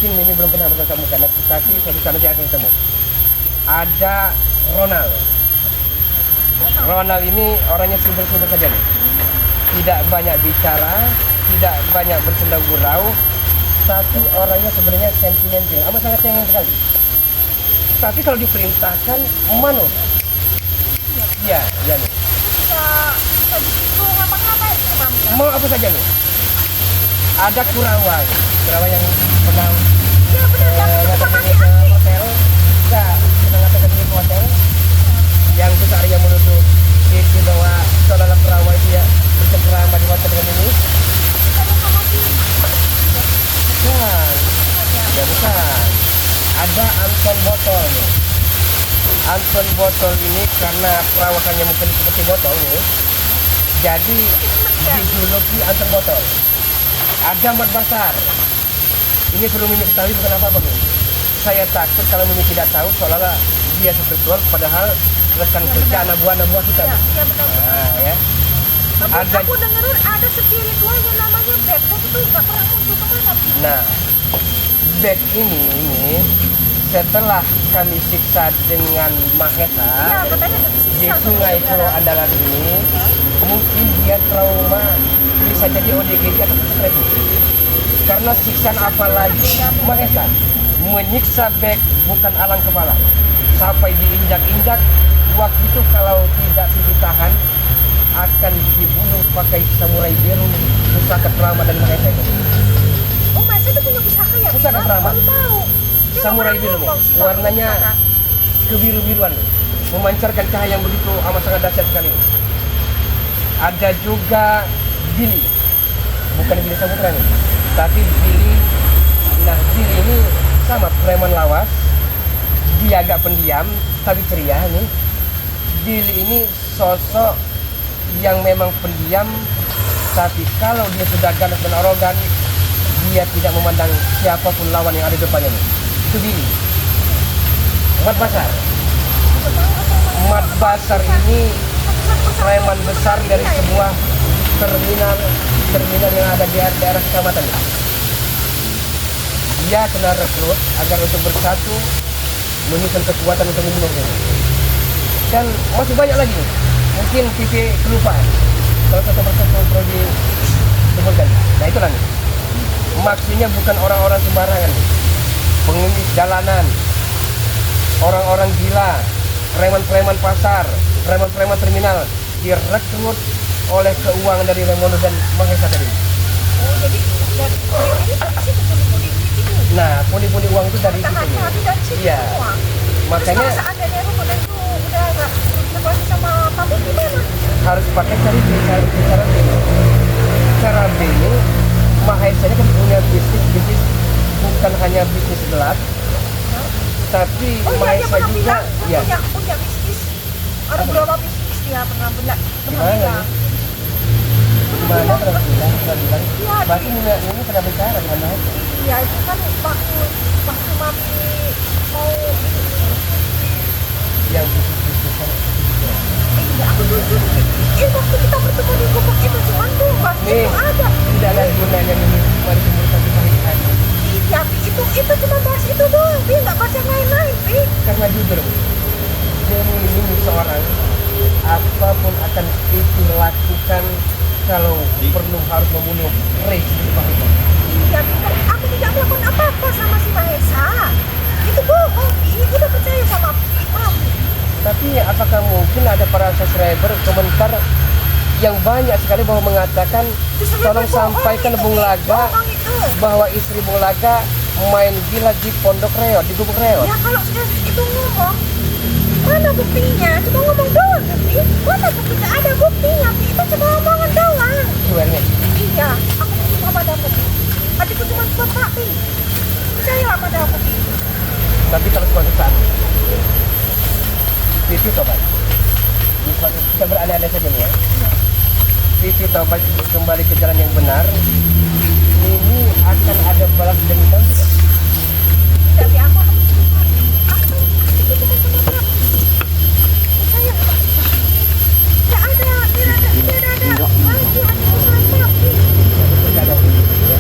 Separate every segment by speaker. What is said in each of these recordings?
Speaker 1: mungkin ini belum pernah bertemu karena tapi suatu saat nanti akan ketemu. Ada Ronald. Ronald ini orangnya simpel-simpel saja nih. Tidak banyak bicara, tidak banyak bersenda gurau, tapi orangnya sebenarnya sentimental, amat sangat sayang sekali. Tapi kalau diperintahkan manut. Iya, iya nih.
Speaker 2: Bisa disuruh ngapa-ngapain sama dia.
Speaker 1: Mau apa saja nih? Ada Kurawa, Kurawa yang pernah
Speaker 2: Iya benar, yang itu sama si
Speaker 1: ke
Speaker 2: Andi.
Speaker 1: hotel, enggak, pernah ngatakan di hotel, yang besar yang menuduh itu bahwa saudara Kurawa itu ya bercengkerama di hotel dengan ini.
Speaker 2: Saya sama si
Speaker 1: Bukan, ya bukan. Ada Anton Botol nih. Anton Botol ini karena perawakannya mungkin seperti botol nih, jadi dijuluki Anton Botol. Ada Mat Basar. Ini perlu Mimi ketahui bukan apa-apa nih. Saya takut kalau Mimi tidak tahu seolah-olah dia spiritual padahal rekan kerja anak buah kita.
Speaker 2: Iya benar.
Speaker 1: Nah, ya.
Speaker 2: Tapi
Speaker 1: Ada-
Speaker 2: aku dengerin ada spiritual yang namanya Bepok itu nggak pernah muncul kemana.
Speaker 1: Nah, Bek ini setelah kami siksa dengan Mahesa
Speaker 2: Iya katanya ada
Speaker 1: di Sungai Pulau Andalan ini, mungkin dia trauma, bisa jadi ODGJ atau depresi. Karena siksaan apa lagi Mahesa menyiksa Bek bukan alang kepala sampai diinjak-injak. Waktu itu kalau tidak ditahan akan dibunuh pakai samurai biru, pusaka trauma dan Mahesa itu.
Speaker 2: Oh Mas itu punya pusaka ya?
Speaker 1: Pusaka
Speaker 2: Mas,
Speaker 1: keramat.
Speaker 2: baru tahu. Dia
Speaker 1: Samurai
Speaker 2: nggak
Speaker 1: biru
Speaker 2: pernah
Speaker 1: nih,
Speaker 2: ngomong sih,
Speaker 1: warnanya
Speaker 2: pusaka.
Speaker 1: kebiru-biruan, memancarkan cahaya yang begitu amat sangat dahsyat sekali. Ada juga Billy, bukan Billy Saputra nih, tapi Billy. Nah Billy ini sama preman lawas, dia agak pendiam tapi ceria nih. Billy ini sosok yang memang pendiam, tapi kalau dia sudah ganas dan arogan, dia tidak memandang siapapun lawan yang ada di depannya nih. Itu Billy. Mat Basar. Mat Basar ini preman besar dari sebuah terminal yang ada di daerah kecamatan ini. Dia kena rekrut agar untuk bersatu menyusun kekuatan untuk membunuhnya. Dan masih banyak lagi nih. Mungkin PP kelupaan. Salah satu persatu perlu disebutkan. Nah itulah nih. Maksudnya bukan orang-orang sembarangan nih. Pengemis jalanan, orang-orang gila, preman-preman pasar, preman-preman terminal direkrut oleh keuangan dari Remono dan Mahesa tadi.
Speaker 2: Oh jadi dari ini dari situ pundi-pundi duit itu.
Speaker 1: Nah, pundi-pundi uang itu dari situ nih.
Speaker 2: Hati-hati dari situ
Speaker 1: Iya.
Speaker 2: semua.
Speaker 1: Makanya
Speaker 2: Terus kalau seandainya Remono itu udah nggak sekolah sama kamu gimana?
Speaker 1: harus pakai cara B. Cara B ini Mahesa ini kan punya bisnis bukan hanya bisnis gelap, tapi
Speaker 2: Oh iya dia
Speaker 1: Mahesa
Speaker 2: pernah
Speaker 1: juga
Speaker 2: bilang
Speaker 1: ya.
Speaker 2: dia punya bisnis. Ada
Speaker 1: Apa?
Speaker 2: berapa bisnis dia pernah bilang.
Speaker 1: Gimana? Gimana pernah bilang?
Speaker 2: Iya,
Speaker 1: Berarti ini pernah bicara dengan Mahesa.
Speaker 2: Iya itu kan waktu mami mau
Speaker 1: Yang bisnis kan.
Speaker 2: aku jujur waktu kita bertemu di gubuk itu cuma tuh mas
Speaker 1: Nih,
Speaker 2: itu ada
Speaker 1: tidak ada gunanya ini mari kita pernikahan.
Speaker 2: iya itu cuma bahas itu doang Pi nggak bahas yang lain-lain Pi
Speaker 1: Karena jujur, Jenny ini seorang apapun akan itu lakukan kalau perlu harus membunuh Ray di Mahesa.
Speaker 2: iya kan aku tidak melakukan apa-apa sama si Mahesa itu bohong Pi udah percaya sama mami
Speaker 1: Tapi apakah mungkin ada para subscriber komentar yang banyak sekali bahwa mengatakan
Speaker 2: Justru
Speaker 1: tolong
Speaker 2: itu
Speaker 1: sampaikan
Speaker 2: bohong
Speaker 1: Bung
Speaker 2: itu,
Speaker 1: Laga
Speaker 2: bohong itu.
Speaker 1: bahwa istri Bung Laga main gila di Pondok Reot, di Gubuk Reot.
Speaker 2: ya kalau sudah itu ngomong mana buktinya cuma ngomong doang kan Pi mana bukti nggak ada buktinya Pi itu cuma omongan doang
Speaker 1: Jualnya.
Speaker 2: iya aku cuma pada aku Pi adikku cuma buat Pak Pi percaya pada aku Pi
Speaker 1: Tapi kalau suatu saat Vivi tobat. Kita berandai-andai saja nih ya. Vivi tobat kembali ke jalan yang benar. Ini akan ada balas dendam tidak?
Speaker 2: tapi aku akan aku itu cuma sama Pak percaya nggak Pak tidak ada lagi adikku sama Pak Pi
Speaker 1: Terkadang ya.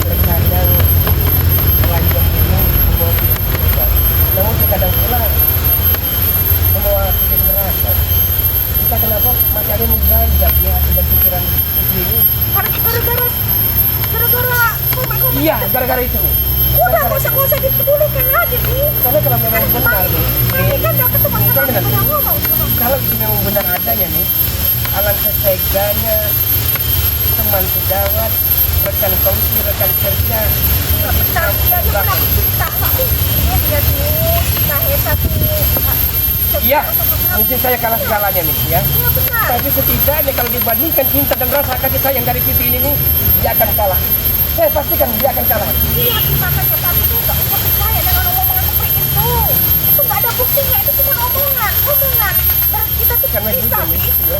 Speaker 1: Terkadang gara-gara itu nih.
Speaker 2: Udah, nggak usah dipedulikan lagi nih.
Speaker 1: Karena kalau memang benar nih,
Speaker 2: Mami kan udah ketemu
Speaker 1: nih,
Speaker 2: sama
Speaker 1: benar.
Speaker 2: udah ngomong sama.
Speaker 1: Kalau itu memang benar adanya nih, alangkah teganya teman sejawat, rekan kongsi, rekan kerja,
Speaker 2: Nggak benar, dia pernah cerita nggak Bu? Dia tuh cerita Hesa tuh.
Speaker 1: Iya, mungkin saya kalah segalanya nih ya.
Speaker 2: Iya benar.
Speaker 1: Tapi setidaknya kalau dibandingkan cinta dan rasa kasih sayang dari Pipi ini nih, dia akan kalah. Saya pastikan dia akan kalah.
Speaker 2: Iya sih makanya tapi tuh nggak usah percaya dengan omongan seperti itu. Itu nggak ada buktinya, itu cuma omongan. Dan kita tuh
Speaker 1: Karena
Speaker 2: bisa
Speaker 1: jujur nih,
Speaker 2: sih.
Speaker 1: ya,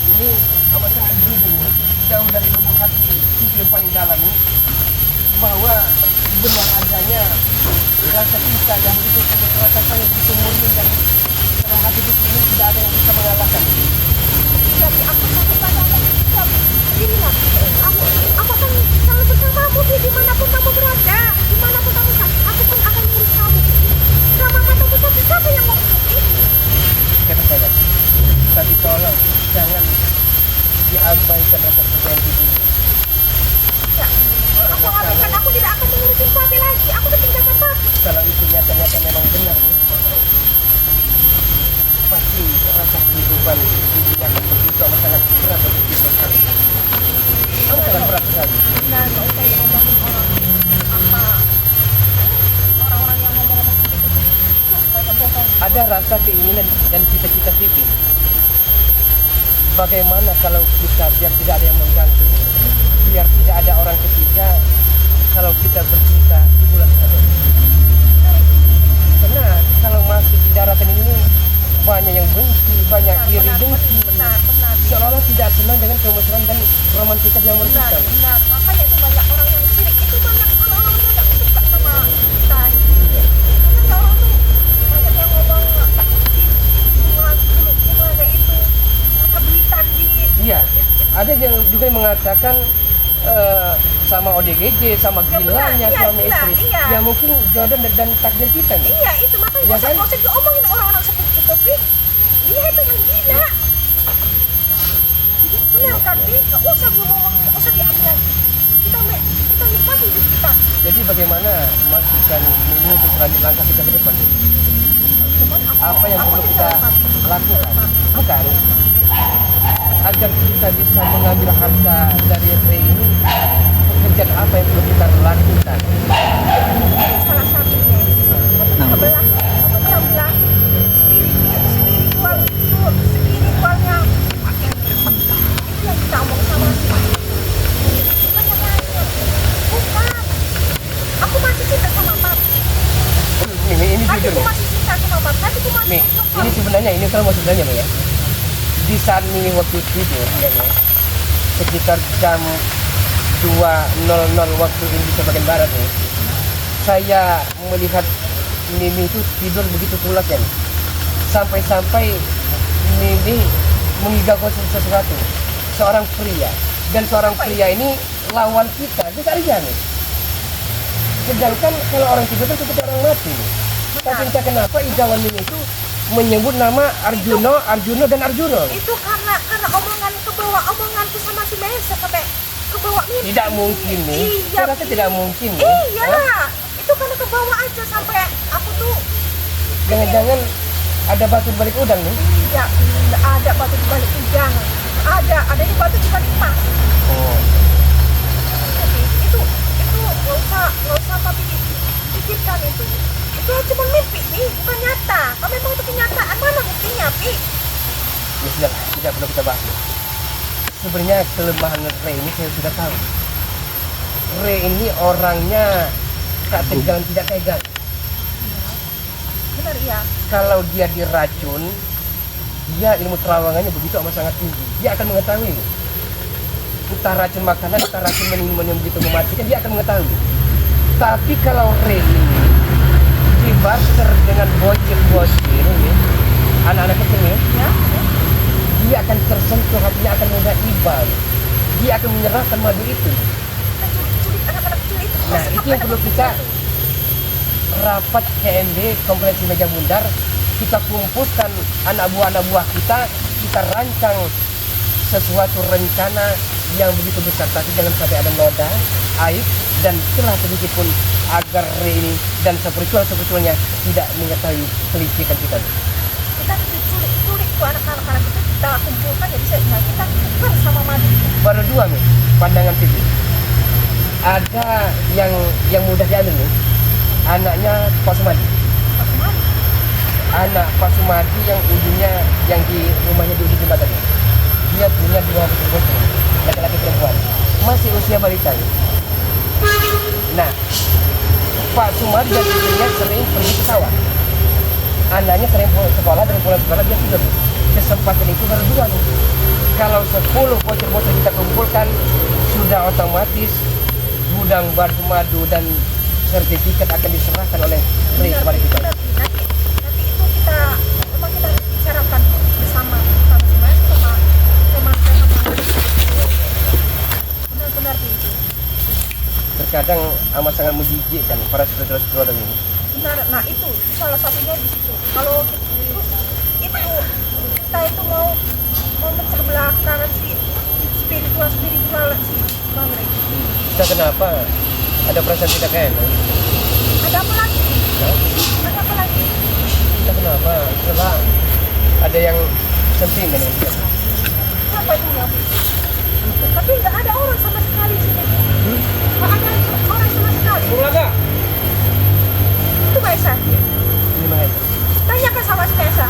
Speaker 1: ini amat sangat jujur nih, jauh dari lubuk hati Pipi yang paling dalam nih, bahwa benar adanya rasa cinta yang begitu rasa sayang begitu murni dan dalam hati Pipi ini tidak ada yang bisa mengalahkan.
Speaker 2: Jadi aku satu pada ini lah. Aku akan selalu bersamamu Bi, dimanapun kamu berada, dimanapun kamu sakit, aku pun akan ngurus kamu. Sama matamu siapa yang mau Bi?
Speaker 1: Saya percaya. Tapi tolong jangan diabaikan rasa percayaan Pipi ini.
Speaker 2: Ya, kalau aku abaikan, aku tidak akan mengurusin Papi lagi. Aku ketinggalkan Papi.
Speaker 1: Kalau itu nyata-nyata memang benar nih, pasti rasa kehidupan Pipi akan begitu amat sangat berat bagi Pipi. Amat sangat berat sekali.
Speaker 2: Nah, nggak usah diomongin orang apa orang-orang yang ngomong-ngomong seperti itu. Itu aja bohong.
Speaker 1: Ada rasa keinginan dan cita-cita Pipi. Bagaimana kalau kita biar tidak ada yang mengganggu, biar tidak ada orang ketiga, kalau kita bercinta di bulan Ramadan. Karena kalau masih di daratan ini banyak yang benci, banyak iri dengki,
Speaker 2: Benar.
Speaker 1: seolah-olah tidak senang dengan kemesraan dan romantika yang
Speaker 2: Benar,
Speaker 1: mereka.
Speaker 2: benar. Makanya itu banyak orang yang sirik. Itu banyak orang-orang yang nggak suka sama kita. Karena orang tuh banyak yang ngomong hubungan itu habilitan gini.
Speaker 1: Iya, ada yang juga yang mengatakan sama ODGJ, sama
Speaker 2: Ya,
Speaker 1: gilanya
Speaker 2: benar. Iya,
Speaker 1: suami
Speaker 2: gila,
Speaker 1: istri.
Speaker 2: iya.
Speaker 1: Ya mungkin jodoh dan takdir kita nih.
Speaker 2: Iya, itu makanya
Speaker 1: Ya
Speaker 2: nggak
Speaker 1: kan?
Speaker 2: usah diomongin orang-orang seperti itu, Pi. Dia itu yang gila. Benar kan, Pi? Nggak usah diomongin, nggak usah diambil lagi. Kita nikmati hidup kita.
Speaker 1: Jadi bagaimana masukan ini untuk lanjut langkah kita ke depan?
Speaker 2: Cuman
Speaker 1: Apa yang
Speaker 2: aku
Speaker 1: perlu
Speaker 2: tidak
Speaker 1: kita
Speaker 2: lepas.
Speaker 1: lakukan? Bukan agar kita bisa mengambil harta dari Rey ini, pekerjaan apa yang perlu kita lakukan?
Speaker 2: Salah satunya memecah belah spiritualnya itu yang kita omong sama bukan yang lain. Bukan, aku masih cinta sama Papi,
Speaker 1: Ini jujur
Speaker 2: hatiku
Speaker 1: nih.
Speaker 2: masih cinta sama Papi, hatiku masih
Speaker 1: Nih,
Speaker 2: cinta sama
Speaker 1: ini sebenarnya ini kalau mau sebenarnya nih ya. Di saat Mimi waktu tidur, ya, sekitar jam 2.00 waktu Indonesia bagian barat nih, saya melihat Mimi itu tidur begitu pulas ya, sampai-sampai Mimi mengigaukan sesuatu, seorang pria, dan seorang pria ini lawan kita, kita aja nih. Sedangkan kalau orang tidur itu seperti orang mati nih. Tapi entah kenapa igauan Mimi itu menyebut nama Arjuna, dan Arjuna.
Speaker 2: itu karena omongan omonganku sama si Mesa sampai kebawa mimpi.
Speaker 1: Tidak mungkin nih.
Speaker 2: Iya,
Speaker 1: Saya rasa tidak mungkin nih.
Speaker 2: Iya,
Speaker 1: Hah?
Speaker 2: itu karena kebawa aja sampai aku tuh
Speaker 1: Jangan-jangan ada batu balik udang nih.
Speaker 2: tidak ada batu di balik udang. Ada di batu di balik emas.
Speaker 1: Oh,
Speaker 2: Jadi itu nggak usah Papi pikirkan itu. Itu cuma mimpi nih, bukan nyata. Kalau memang itu kenyataan, mana buktinya, Pi?
Speaker 1: ya sudah, tidak perlu kita bahas. Sebenarnya kelemahan Rey ini saya sudah tahu. Rey ini orangnya tak tegang tidak tegang.
Speaker 2: Benar ya.
Speaker 1: Kalau dia diracun, dia ilmu terawangannya begitu amat sangat tinggi. Dia akan mengetahui. Entah racun makanan, entah racun minuman yang begitu mematikan, dia akan mengetahui. Tapi kalau Rey ini dibarter dengan bocil-bocil ini, anak-anak kecil ini,
Speaker 2: Ya.
Speaker 1: dia akan tersentuh, hatinya akan mudah ibal. Dia akan menyerahkan madu itu.
Speaker 2: Kita culik anak-anak kecil itu.
Speaker 1: Nah, itu yang perlu kita rapat KMB, Komprehensif Meja Bundar, kita kumpulkan anak buah kita rancang sesuatu rencana yang begitu besar, tapi jangan sampai ada noda, aib, dan celah sedikit pun agar ini dan spiritualnya tidak mengetahui kelicikan kita.
Speaker 2: Kita culik tuh anak-anak itu kita kumpulkan jadi kita tukar sama madu.
Speaker 1: Baru dua nih pandangan TV. Ada yang mudah diambil nih, anaknya Pak Sumadi. Anak Pak Sumadi yang ujungnya yang di rumahnya di ujung jembatan. Dia punya 2 putra, laki-laki perempuan, masih usia balita. Nah, Pak Sumadi dan istrinya sering pergi ke sawah. Anaknya sering pulang sekolah, dari pulang sekolah dia tidur. Kesempatan itu baru 2 nih. Kalau 10 bocor-bocor kita kumpulkan, sudah otomatis gudang batu madu dan sertifikat akan diserahkan oleh Pri kepada kita.
Speaker 2: Nanti itu kita memang kita bicarakan bersama sama teman-teman yang benar-benar itu.
Speaker 1: Terkadang amat sangat menjijikkan para saudara-saudara ini.
Speaker 2: Benar, nah itu salah satunya di situ. Kalau terus itu kita itu mau mecah belakang si spiritual si Bang Rey.
Speaker 1: Kita kenapa? Ada perasaan tidak enak?
Speaker 2: Ada apa lagi?
Speaker 1: Hah?
Speaker 2: Ada apa lagi?
Speaker 1: Kita kenapa? Coba ada yang sentimen yang kita.
Speaker 2: Apa itu ya? Tapi nggak ada orang sama sekali di sini. Nggak ada orang sama sekali.
Speaker 1: Bung Laga.
Speaker 2: Itu Mbak Esa.
Speaker 1: Ini Mahesa.
Speaker 2: Tanyakan sama si Mbak Esa.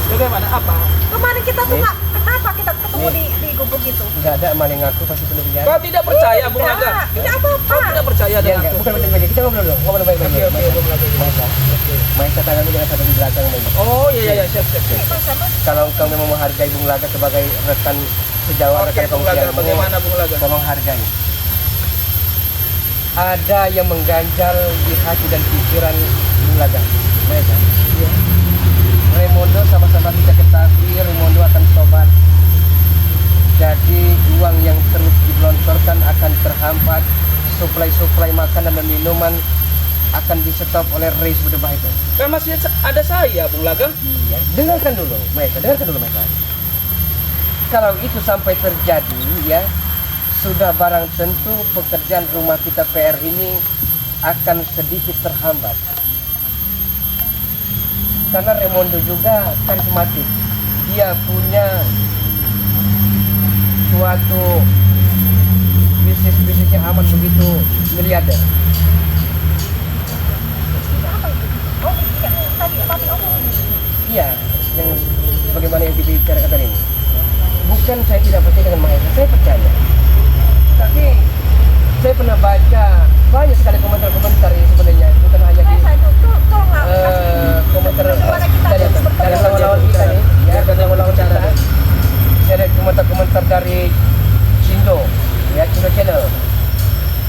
Speaker 3: Bagaimana? Apa?
Speaker 2: Kemarin kita tuh nggak, kenapa kita ketemu di gubuk itu?
Speaker 1: Enggak ada maling aku pasti penuh penjara.
Speaker 3: Kau tidak percaya, Bung Laga?
Speaker 2: Tidak apa-apa.
Speaker 3: Kau tidak percaya
Speaker 1: Ya
Speaker 3: dengan
Speaker 1: enggak,
Speaker 3: aku?
Speaker 1: bukan baik-baik. Kita ngobrol dulu. Ngobrol baik-baik.
Speaker 3: Oke, Bung Laga.
Speaker 1: Mahesa. Mahesa tanganmu jangan sampai di belakang Bung.
Speaker 3: Oh iya, siap.
Speaker 2: Mas,
Speaker 1: Kalau engkau memang menghargai Bung Laga sebagai rekan sejawat,
Speaker 3: Oke,
Speaker 1: rekan
Speaker 3: Bung Laga.
Speaker 1: kongsianmu,
Speaker 3: Bagaimana, Bung Laga?
Speaker 1: tolong hargai. Ada yang mengganjal di hati dan pikiran Bung Laga. Mahesa.
Speaker 3: Iya.
Speaker 1: Raimondo sama-sama kita ketahui Raimondo akan tobat. Jadi uang yang terus digelontorkan akan terhambat, suplai makanan dan minuman akan di-stop oleh Reis Berdebah itu.
Speaker 3: Kan masih ada saya, Bung Laga.
Speaker 1: Iya, dengarkan dulu Mahesa. Kalau itu sampai terjadi ya, sudah barang tentu pekerjaan rumah kita PR ini akan sedikit terhambat. Karena Raimondo juga karismatik. Dia punya suatu bisnis yang amat begitu miliarder.
Speaker 2: apa itu? Oh, yang tadi papi omong.
Speaker 1: Iya, yang bagaimana yang dibicarakan tadi ini. Bukan saya tidak percaya dengan Mahesa, saya percaya. Tapi saya pernah baca banyak sekali komentar-komentar yang sebenarnya bukan hanya di
Speaker 2: Saya itu tolong
Speaker 1: komentar
Speaker 2: Bagaimana kita
Speaker 1: dari
Speaker 2: bertemu?
Speaker 1: lawan-lawan kita nih, ya,
Speaker 3: Biar
Speaker 1: dari lawan-lawan
Speaker 3: bicara
Speaker 1: kita.
Speaker 3: deh.
Speaker 1: Saya ada komentar-komentar dari Cindo, ya, Cindo Channel.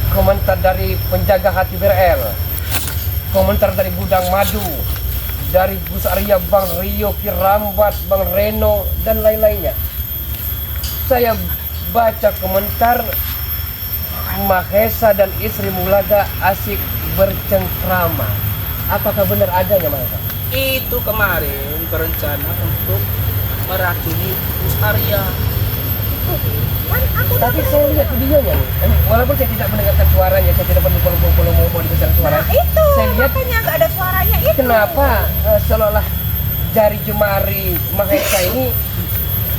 Speaker 1: Komentar dari penjaga hati BRL. Komentar dari Gudang Madu, dari Gus Arya, Bang Rio, Kirambat, Bang Reno, dan lain-lainnya. Saya baca komentar Mahesa dan istri Mulaga asik bercengkrama. Apakah benar adanya Mahesa?
Speaker 3: Itu kemarin berencana untuk meracuni Gus Arya.
Speaker 2: Kan aku udah
Speaker 1: Tapi saya lihat videonya nih. Walaupun saya tidak mendengarkan suaranya, saya tidak perlu mau dibesar suara.
Speaker 2: Nah itu
Speaker 1: Saya lihat
Speaker 2: makanya nggak ada suaranya itu.
Speaker 1: kenapa seolah-olah jari jemari Mahesa ini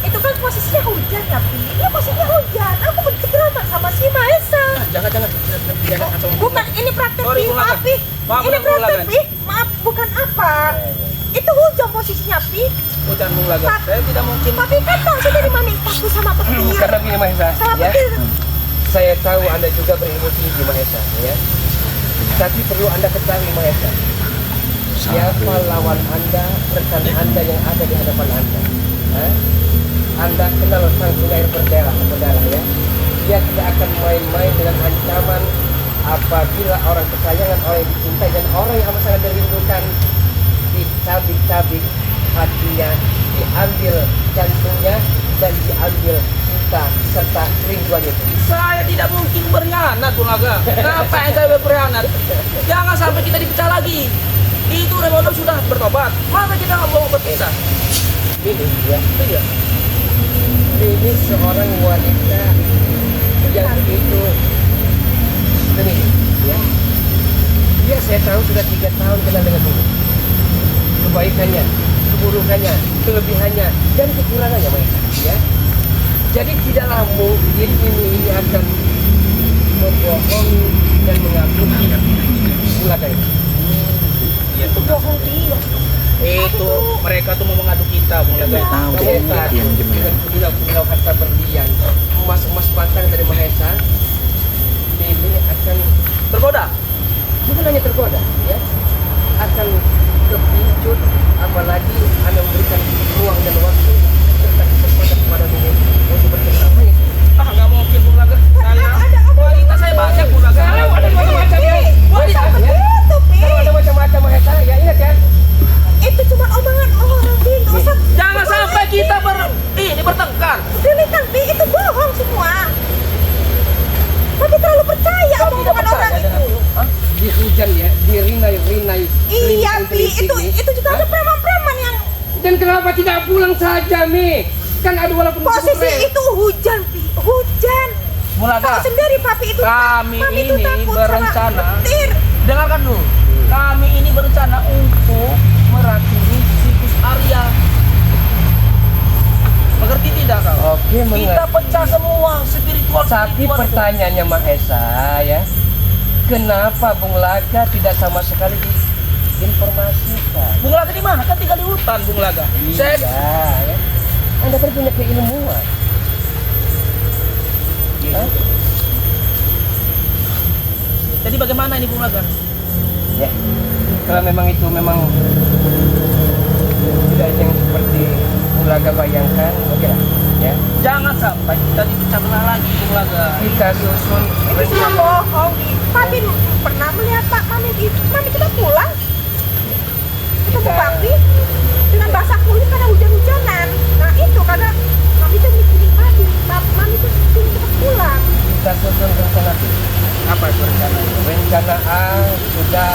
Speaker 2: Itu kan posisinya hujan ya, Pi. Ini posisinya hujan. Aku bercengkrama sama si Mahesa.
Speaker 3: Jangan kacau.
Speaker 2: Bukan, ini praktek
Speaker 3: Sorry,
Speaker 2: Pi,
Speaker 3: Bung
Speaker 2: maaf
Speaker 3: Laga.
Speaker 2: Pi.
Speaker 3: Maaf,
Speaker 2: Ini
Speaker 3: Bung
Speaker 2: praktek
Speaker 3: Laga.
Speaker 2: Pi, maaf, bukan apa. Itu hujan posisinya Pi.
Speaker 3: Bukan Bung Laga. Saya tidak mungkin.
Speaker 2: Tapi kan tahu saya dari mana takut sama petir.
Speaker 1: karena begini Mahesa,
Speaker 2: Sama
Speaker 1: ya.
Speaker 2: petir.
Speaker 1: Saya tahu Anda juga berilmu tinggi Mahesa, ya. Tapi perlu Anda ketahui Mahesa. Siapa lawan Anda, rekan Anda yang ada di hadapan Anda? Hah? Anda kenal sang sungai berdarah, ya. Dia tidak akan main-main dengan ancaman apabila orang kesayangan, orang yang dicintai dan orang yang amat sangat dirindukan dicabik-cabik hatinya, diambil jantungnya dan diambil cinta serta rinduan itu.
Speaker 3: Saya tidak mungkin berkhianat, Bung Laga. Ngapain saya berkhianat? Jangan sampai kita dipecah lagi. Itu Raimondo sudah bertobat. Masa kita nggak mau berpisah?
Speaker 1: Ini ya.
Speaker 3: Iya.
Speaker 1: ini seorang wanita yang begitu seni, ya. Dia saya tahu sudah 3 tahun kenal dengan Bung. Kebaikannya, keburukannya, kelebihannya, dan kekurangannya mereka, ya. Jadi tidaklah mungkin ini akan membohongi dan mengakuti Bulaga itu.
Speaker 3: Iya
Speaker 2: Itu bohong dia.
Speaker 3: itu mereka tuh mau mengadu kita, Bung Laga.
Speaker 4: Tahu
Speaker 1: Kamu
Speaker 4: deh,
Speaker 1: tahu
Speaker 4: diam-diam ya.
Speaker 1: dengan pulau harta berlian, emas batang dari Mahesa, ini akan
Speaker 3: Tergoda.
Speaker 1: bukan hanya tergoda, ya, akan kepincut, apalagi Anda memberikan ruang dan waktu serta kesempatan kepada ini untuk berkenapa itu.
Speaker 3: Ah, nggak mungkin, Bung Laga. Wanita saya banyak, Bung Laga.
Speaker 1: Kalau ada macam-macam ya, wanita, ya. Kalau ada macam-macam Mahesa, ya ingat ya.
Speaker 2: Itu cuma omongan orang, Bi. Nggak usah.
Speaker 3: Jangan sampai kita ini bertengkar.
Speaker 2: Lintang, Bi, itu bohong semua. Tapi terlalu percaya omongan orang itu.
Speaker 1: Hah? Di hujan ya, di rinai.
Speaker 2: Iya, Bi,
Speaker 1: Rintik-rintik,
Speaker 2: itu juga
Speaker 1: Hah?
Speaker 2: ada preman-preman yang
Speaker 1: Dan kenapa tidak pulang saja, Mi? Kan ada walaupun
Speaker 2: posisi itu hujan, Bi. Hujan.
Speaker 3: Bung
Speaker 2: Tahu
Speaker 3: Laga,
Speaker 2: sendiri papi itu.
Speaker 3: kami
Speaker 2: Mami itu
Speaker 3: ini
Speaker 2: takut
Speaker 3: berencana.
Speaker 2: sama petir.
Speaker 3: dengarkan dulu. Kami ini berencana untuk meracuni situs Arya. Mengerti tidak kau?
Speaker 1: Oke,
Speaker 3: Kita pecah semua spiritual.
Speaker 1: Tapi pertanyaannya Mahesa ya, kenapa Bung Laga tidak sama sekali diinformasikan?
Speaker 3: Bung Laga di mana? Kan tinggal di hutan, Bung Laga.
Speaker 1: Iya, ya. Anda kan punya keilmuan. Hah?
Speaker 3: Jadi bagaimana ini, Bung Laga?
Speaker 1: Ya, kalau memang itu memang tidak yang seperti Bung Laga bayangkan, oke lah, ya.
Speaker 3: Jangan sampai kita dipecah belah lagi, Bung Laga.
Speaker 1: Kita susun
Speaker 2: Itu cuma bohong, Bi. Papi pernah melihat Pak Mami itu. Mami kita pulang. Ketemu
Speaker 1: Kita-
Speaker 2: papi dengan basah kulit karena hujan-hujanan. Nah itu karena Mami tuh mikirin papi. Mami tuh ingin cepat pulang.
Speaker 1: kita susun rencana B.
Speaker 3: Apa itu rencana?
Speaker 1: Rencana A sudah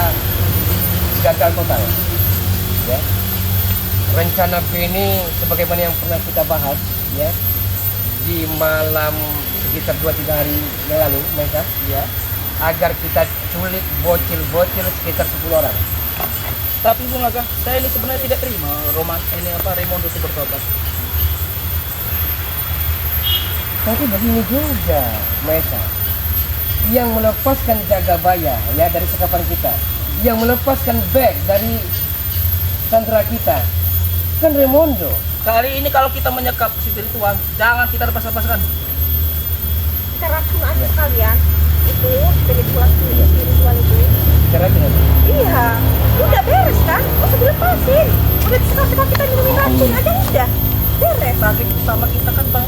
Speaker 1: gagal total, ya. Rencana B ini sebagaimana yang pernah kita bahas, ya, di malam sekitar 2-3 hari yang lalu, mereka, ya, agar kita culik bocil-bocil sekitar 10 orang.
Speaker 3: Tapi Bung Laga, saya ini sebenarnya tidak terima Raimondo itu bertobat.
Speaker 1: Tapi begini juga, mereka yang melepaskan Jagabaya, ya, dari sekapan kita, yang melepaskan bag dari sandera kita, kan Raimondo.
Speaker 3: Kali ini kalau kita menyekap spiritual, jangan kita lepas-lepaskan.
Speaker 2: Kita racun aja sekalian. Itu spiritual itu.
Speaker 1: Cara tidak.
Speaker 2: Iya. Udah beres kan? Gak usah dilepasin. Udah sekarang kita minumin racun aja udah. Beres.
Speaker 3: Sakit sama kita kan, Bang.